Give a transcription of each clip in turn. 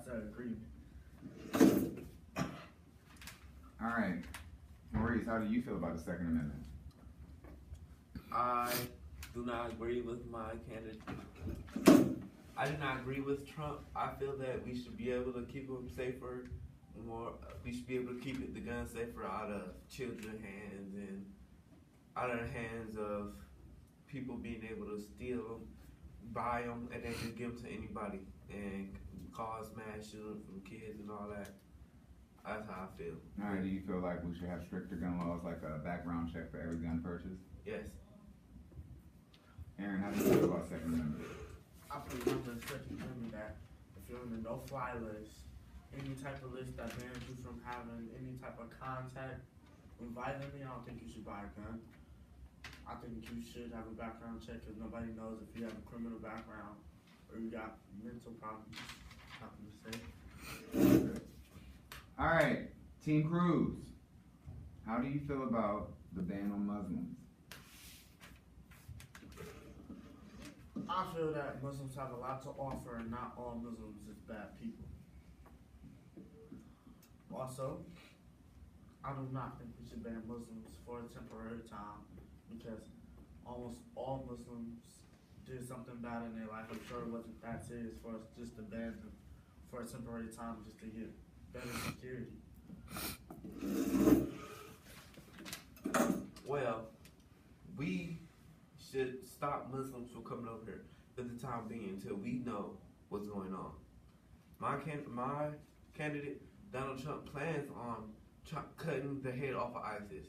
that's an agreement. All right, Maurice, how do you feel about the Second Amendment? I do not agree with my candidate. I do not agree with Trump. I feel that we should be able to keep them safer. We should be able to keep the gun safer out of children's hands and out of the hands of people being able to steal them, buy them, and then just give them to anybody and cause mass shootings from kids and all that. That's how I feel. All right, do you feel like we should have stricter gun laws, like a background check for every gun purchase? Yes. Aaron, how do you feel about Second Amendment? I feel under the Second Amendment that if you're on the no-fly list, any type of list that bans you from having any type of contact with violently, I don't think you should buy a gun. I think you should have a background check because nobody knows if you have a criminal background or you got mental problems. Nothing to say. All right, Team Cruz, how do you feel about the ban on Muslims? I feel that Muslims have a lot to offer and not all Muslims is bad people. Also, I do not think we should ban Muslims for a temporary time because almost all Muslims did something bad in their life. I'm sure it wasn't that serious for us just to ban them for a temporary time just to get better security. Well, we should stop Muslims from coming over here for the time being until we know what's going on. My candidate, Donald Trump, plans on cutting the head off of ISIS,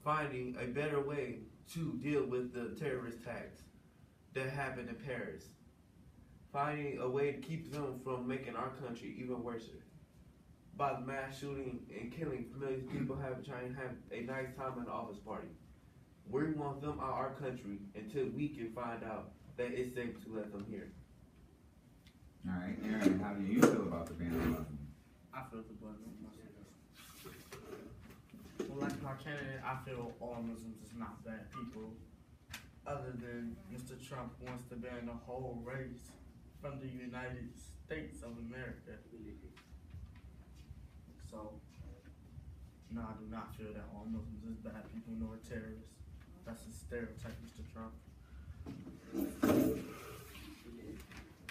finding a better way to deal with the terrorist attacks that happened in Paris, finding a way to keep them from making our country even worse by the mass shooting and killing millions of people trying to have a nice time at the office party. We want them out of our country until we can find out that it's safe to let them here. All right, Aaron, how do you feel about the ban on Muslims? I feel the ban on Muslims. Well, like my candidate, I feel all Muslims is not bad people. Other than Mr. Trump wants to ban the whole race from the United States of America. So, no, I do not feel that all Muslims is bad people nor terrorists. That's a stereotype, Mr. Trump.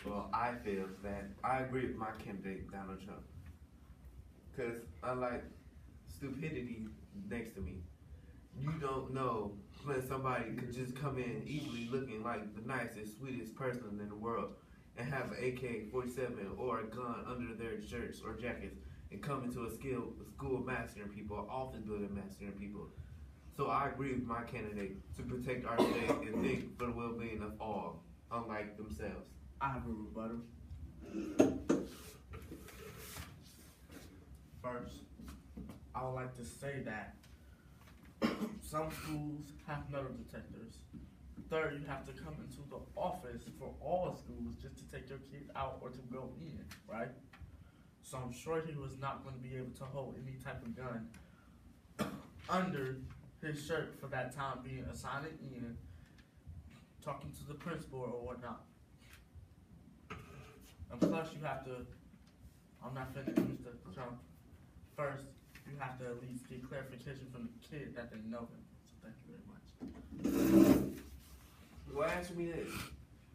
Well, I feel that I agree with my candidate, Donald Trump. Because unlike stupidity next to me, you don't know when somebody could just come in easily looking like the nicest, sweetest person in the world and have an AK-47 or a gun under their shirts or jackets and come into a school massacring people, an office building massacring people. So I agree with my candidate to protect our state and think for the well-being of all, unlike themselves. I have a rebuttal. First, I would like to say that some schools have metal detectors. Third, you have to come into the office for all schools just to take your kid out or to go in, right? So I'm sure he was not going to be able to hold any type of gun under his shirt for that time being assigning in, talking to the principal or whatnot. And plus you have to, I'm not finished, Mr. Trump. First, you have to at least get clarification from the kid that they know him. So thank you very much. Well, answer me this.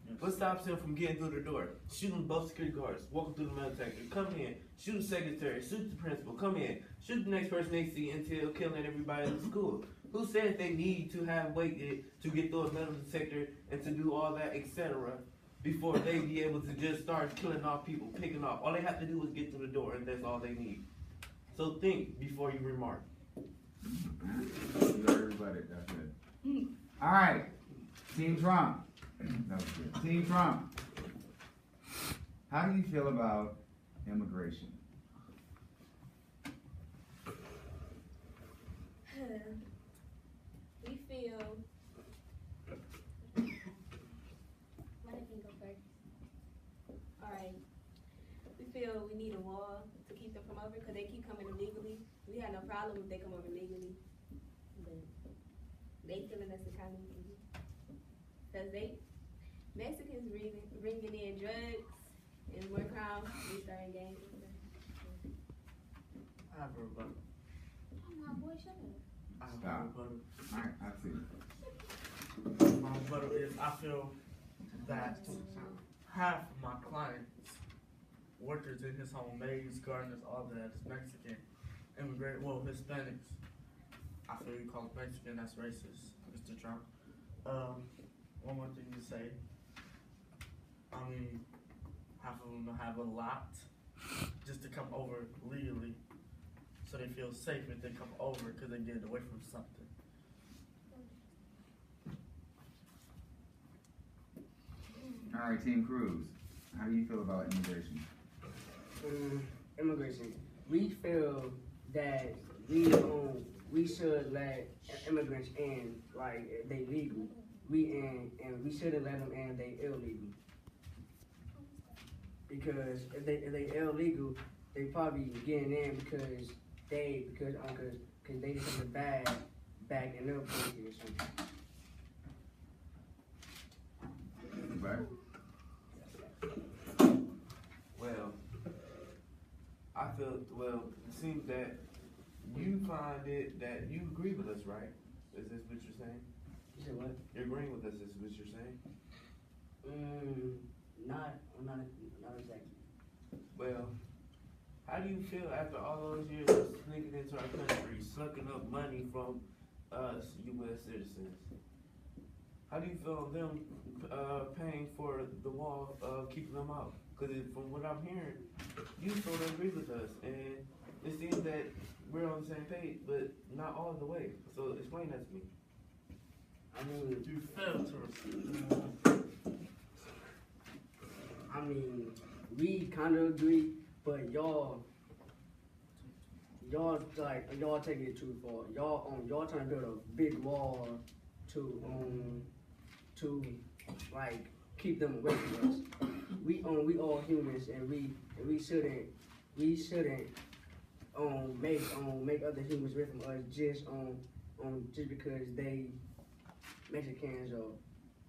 Yes. What stops him from getting through the door? Shooting both security guards, walking through the metal detector, come in, shoot the secretary, shoot the principal, come in, shoot the next person they see until killing everybody in the school. Who said they need to have waited to get through a metal detector and to do all that, etc., before they be able to just start killing off people, picking off? All they have to do is get through the door, and that's all they need. So think before you remark. You already rebutted, that's good. All right, Team Trump. That was good. Team Trump, how do you feel about immigration? We feel. Let me go first. All right. We feel we need a wall to keep them from over because they keep coming illegally. We have no problem if they come over legally, but they killing us economically. Because Mexicans bringing in drugs and more crime, we starting gangs. have a rebuttal. My boy, shut up. I have Stop. a rebuttal. Alright, I see. My rebuttal is I feel that half of my clients, workers in his home, maids, gardeners, all that is Mexican, immigrant, well, Hispanics. I feel you call it Mexican, that's racist, Mr. Trump. One more thing to say. I mean, half of them have a lot just to come over legally, so they feel safe if they come over because they get away from something. All right, Team Cruz, how do you feel about immigration? Immigration. We feel that we should let immigrants in like if they legal. And we shouldn't let them in if they illegal. Because if they illegal, they probably getting in because they just have a bad back in their country or something. Right? Well, I feel, well, it seems that you find it that you agree with us, right? Is this what you're saying? You said what? You're agreeing with us, is what you're saying? Not exactly. Well, how do you feel after all those years of sneaking into our country, sucking up money from us, U.S. citizens? How do you feel on them paying for the wall, keeping them out? Because from what I'm hearing, you don't agree with us, and it seems that we're on the same page, but not all the way. So explain that to me. I mean, You fail to respond. we kind of agree, but y'all taking it too far. Y'all trying to build a big wall to like keep them away from us. We all humans, and we shouldn't make other humans away from us just because they Mexicans or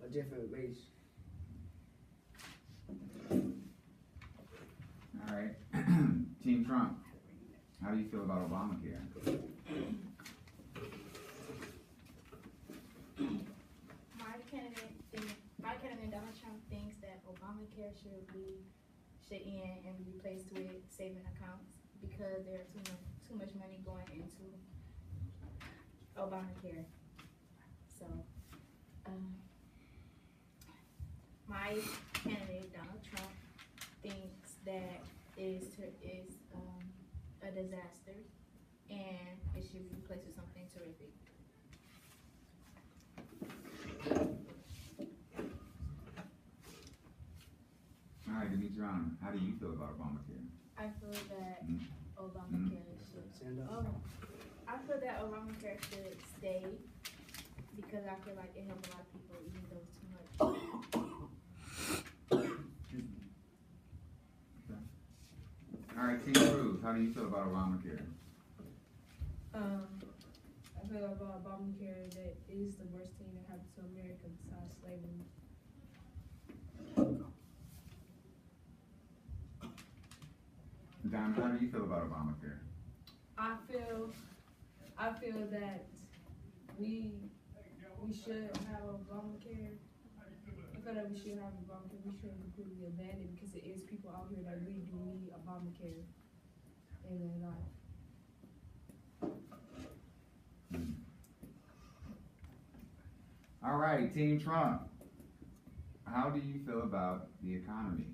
a different race. All right. Team Trump, how do you feel about Obamacare? My candidate Donald Trump thinks that Obamacare should end and be replaced with saving accounts because there's too much money going into Obamacare. So, my candidate Donald Trump thinks that is a disaster and it should be replaced with something terrific. All right, Demetriana, how do you feel about Obamacare? I feel that Mm. Obamacare should. Stand up. I feel that Obamacare should stay because I feel like it helped a lot of people, even though it's too much. All right, Team Cruz, how do you feel about Obamacare? I feel about Obamacare that it is the worst thing that happened to America besides slavery. Don, how do you feel about Obamacare? I feel that we should have Obamacare. I feel that we should have Obamacare. We shouldn't completely abandon it because it is people out here that really do need Obamacare in their life. All right, Team Trump, how do you feel about the economy?